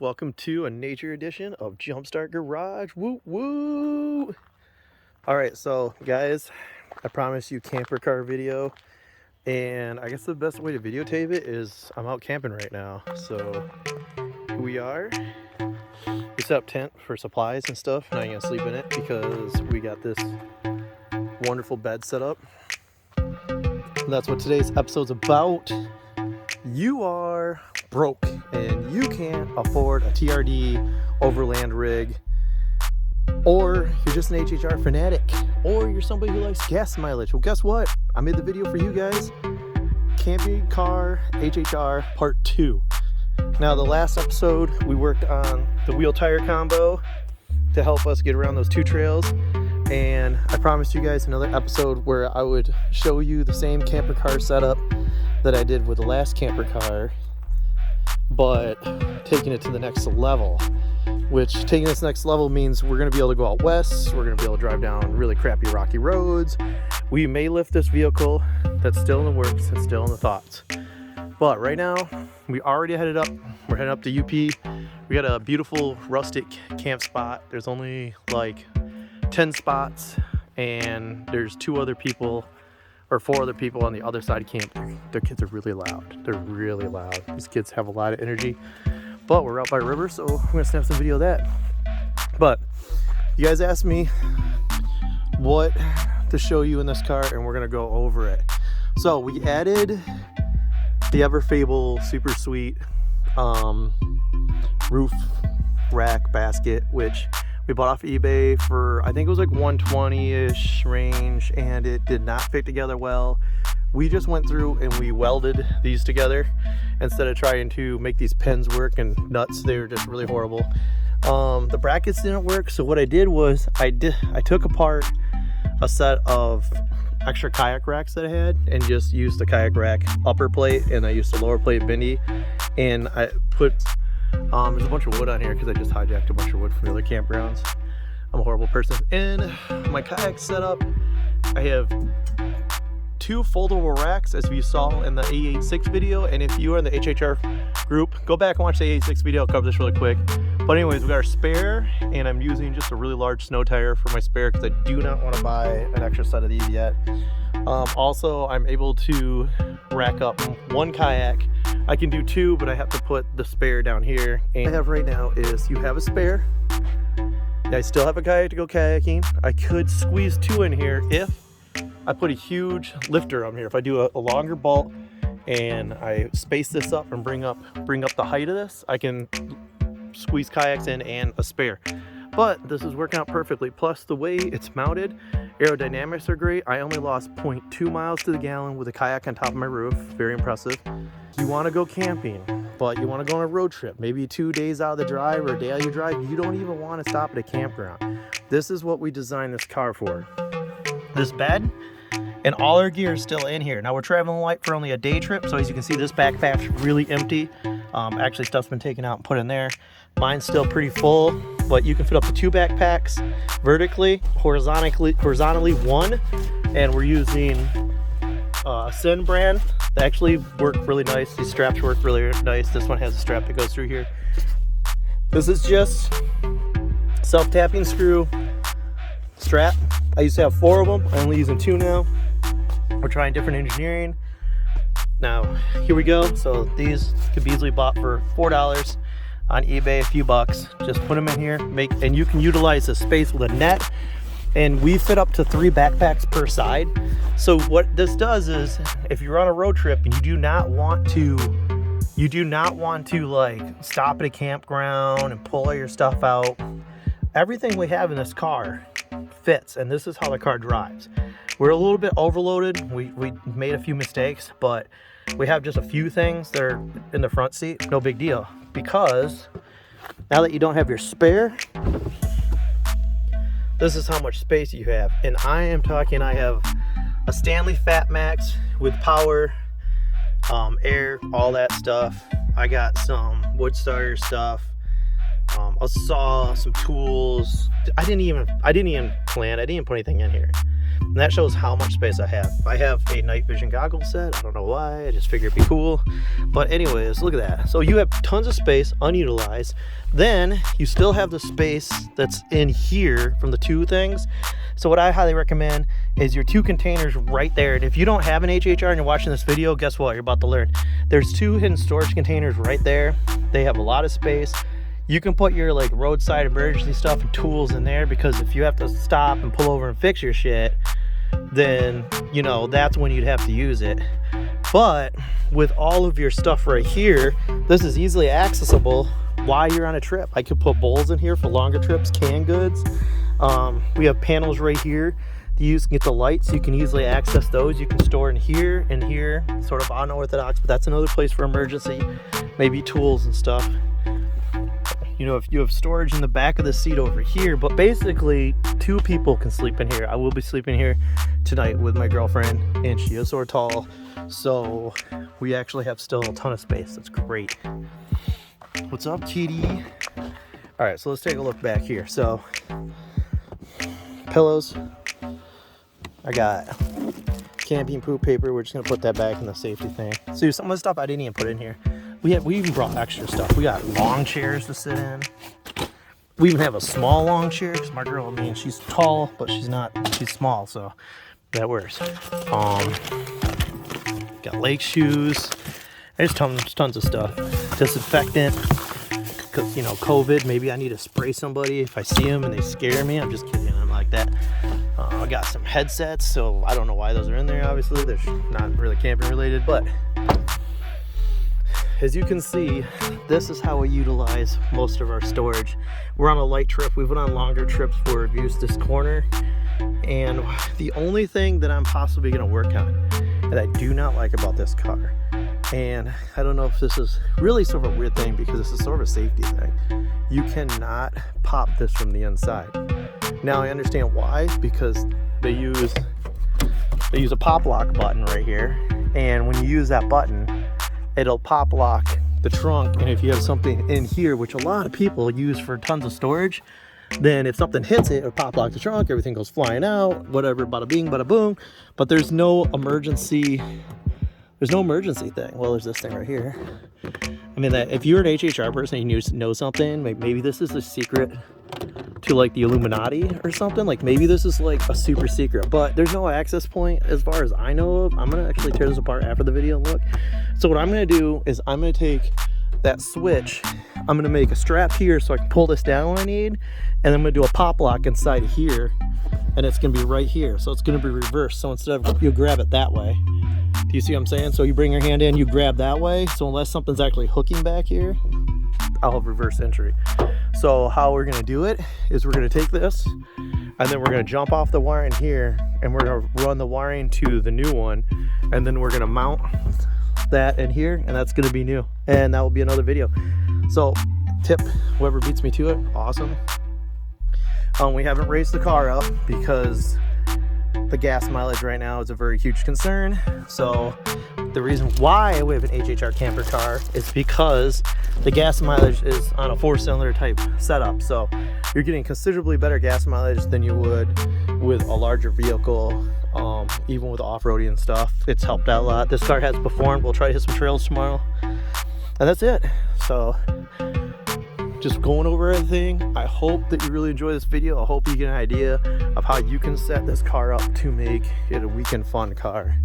Welcome to a nature edition of Jumpstart Garage. Woo woo! Alright, so guys, I promised you camper car video, and I guess the best way to videotape it is I'm out camping right now. So here we are. We set up tent for supplies and stuff, and I'm gonna sleep in it because we got this wonderful bed set up. And that's what today's episode's about. You are broke and you can't afford a TRD overland rig, or you're just an HHR fanatic, or you're somebody who likes gas mileage. Well, guess what? I made the video for you guys. Camping car HHR part 2. Now, the last episode we worked on the wheel tire combo to help us get around those 2 trails, and I promised you guys another episode where I would show you the same camper car setup that I did with the last camper car, but taking it to the next level. Which, taking this next level means we're going to be able to go out west, we're going to be able to drive down really crappy rocky roads. We may lift this vehicle. That's still in the works, it's still in the thoughts. But right now, we already headed up. We're heading up to UP. We got a beautiful rustic camp spot. There's only like 10 spots, and there's 4 other people on the other side of camp. Their kids are really loud. They're really loud. These kids have a lot of energy. But we're out by a river, so I'm gonna snap some video of that. But you guys asked me what to show you in this car, and we're gonna go over it. So we added the ever fable super sweet roof rack basket, which we bought off eBay for, I think it was like 120-ish range, and it did not fit together well. We just went through and we welded these together instead of trying to make these pins work and nuts. They were just really horrible. The brackets didn't work, so what I did was I took apart a set of extra kayak racks that I had and just used the kayak rack upper plate, and I used the lower plate bendy, and I put there's a bunch of wood on here because I just hijacked a bunch of wood from the other campgrounds. I'm a horrible person. In my kayak setup, I have 2 foldable racks, as we saw in the A86 video. And if you are in the HHR group, go back and watch the A86 video. I'll cover this really quick. But anyways, we got our spare, and I'm using just a really large snow tire for my spare because I do not want to buy an extra set of these yet. Also, I'm able to rack up 1 kayak. I can do 2, but I have to put the spare down here. And what I have right now is you have a spare. I still have a kayak to go kayaking. I could squeeze 2 in here if I put a huge lifter on here. If I do a longer bolt and I space this up and bring up the height of this, I can squeeze kayaks in and a spare. But this is working out perfectly. Plus, the way it's mounted, aerodynamics are great. I only lost 0.2 miles to the gallon with a kayak on top of my roof. Very impressive. You want to go camping, but you want to go on a road trip, maybe 2 days out of the drive or a day out of your drive. You don't even want to stop at a campground. This is what we designed this car for. This bed and all our gear is still in here. Now, we're traveling light for only a day trip, so as you can see, this backpack's really empty. Actually, stuff's been taken out and put in there. Mine's still pretty full, but you can fit up to 2 backpacks vertically, horizontally 1, and we're using Sin brand. They actually work really nice. These straps work really nice. This one has a strap that goes through here. This is just self-tapping screw strap. I used to have 4 of them. I'm only using 2 now. We're trying different engineering. Now, here we go. So these could be easily bought for $4 on eBay, a few bucks. Just put them in here, and you can utilize the space with a net. And we fit up to 3 backpacks per side. So what this does is, if you're on a road trip and you do not want to like stop at a campground and pull all your stuff out, everything we have in this car fits, and this is how the car drives. We're a little bit overloaded. We made a few mistakes, but we have just a few things that are in the front seat. No big deal, because now that you don't have your spare, this is how much space you have. And I am talking, I have a Stanley Fat Max with power, air, all that stuff. I got some wood starter stuff, a saw, some tools. I didn't even put anything in here. And that shows how much space I have. I have a night vision goggle set. I don't know why, I just figured it'd be cool. But anyways, look at that. So you have tons of space unutilized. Then you still have the space that's in here from the two things. So what I highly recommend is your two containers right there. And if you don't have an HHR and you're watching this video, guess what? You're about to learn. There's two hidden storage containers right there. They have a lot of space. You can put your like roadside emergency stuff and tools in there, because if you have to stop and pull over and fix your shit, then you know that's when you'd have to use it. But with all of your stuff right here, this is easily accessible while you're on a trip. I could put bowls in here for longer trips, canned goods. We have panels right here that you can get the lights, so you can easily access those. You can store in here and here, sort of unorthodox, but that's another place for emergency, maybe tools and stuff. You know, if you have storage in the back of the seat over here, but basically 2 people can sleep in here. I will be sleeping here tonight with my girlfriend, and she is so tall, so we actually have still a ton of space. That's great. What's up, kitty? All right, so let's take a look back here. So pillows, I got camping poop paper. We're just gonna put that back in the safety thing. So some of the stuff I didn't even put in here. We even brought extra stuff. We got long chairs to sit in. We even have a small long chair, because my girl, I mean, she's tall, but she's small, so that works. Got lake shoes. There's tons of stuff. Disinfectant, because, you know, COVID, maybe I need to spray somebody if I see them and they scare me. I'm just kidding, I'm like that. I got some headsets, so I don't know why those are in there, obviously. They're not really camping related, but as you can see, this is how we utilize most of our storage. We're on a light trip. We've been on longer trips where we've used this corner. And the only thing that I'm possibly going to work on that I do not like about this car, and I don't know if this is really sort of a weird thing because this is sort of a safety thing, you cannot pop this from the inside. Now I understand why, because they use a pop lock button right here, and when you use that button, it'll pop lock the trunk. And if you have something in here, which a lot of people use for tons of storage, then if something hits it, it'll pop lock the trunk, everything goes flying out, whatever, bada bing, bada boom. But there's no emergency thing. Well, there's this thing right here. I mean, that if you're an HHR person and you know something, maybe this is a secret to like the Illuminati or something. Like maybe this is like a super secret, but there's no access point as far as I know of. I'm gonna actually tear this apart after the video and look. So what I'm gonna do is I'm gonna take that switch, I'm gonna make a strap here so I can pull this down when I need, and I'm gonna do a pop lock inside of here, and it's gonna be right here. So it's gonna be reversed. So instead of you grab it that way, do you see what I'm saying? So you bring your hand in, you grab that way. So unless something's actually hooking back here, I'll have reverse entry. So how we're gonna do it is we're gonna take this, and then we're gonna jump off the wiring here, and we're gonna run the wiring to the new one, and then we're gonna mount that in here, and that's gonna be new, and that will be another video. So tip, whoever beats me to it, awesome. We haven't raised the car up because the gas mileage right now is a very huge concern. So the reason why we have an HHR camper car is because the gas mileage is on a 4-cylinder type setup. So you're getting considerably better gas mileage than you would with a larger vehicle, even with off-roading and stuff. It's helped out a lot. This car has performed. We'll try to hit some trails tomorrow. And that's it. So just going over everything. I hope that you really enjoy this video. I hope you get an idea of how you can set this car up to make it a weekend fun car.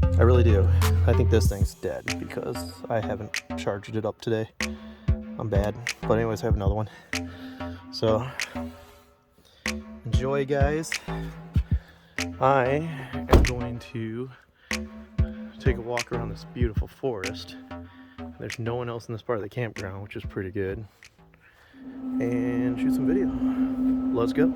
I really do. I think this thing's dead because I haven't charged it up today. I'm bad. But anyways, I have another one. So enjoy, guys. I am going to take a walk around this beautiful forest. There's no one else in this part of the campground, which is pretty good. And shoot some video. Let's go.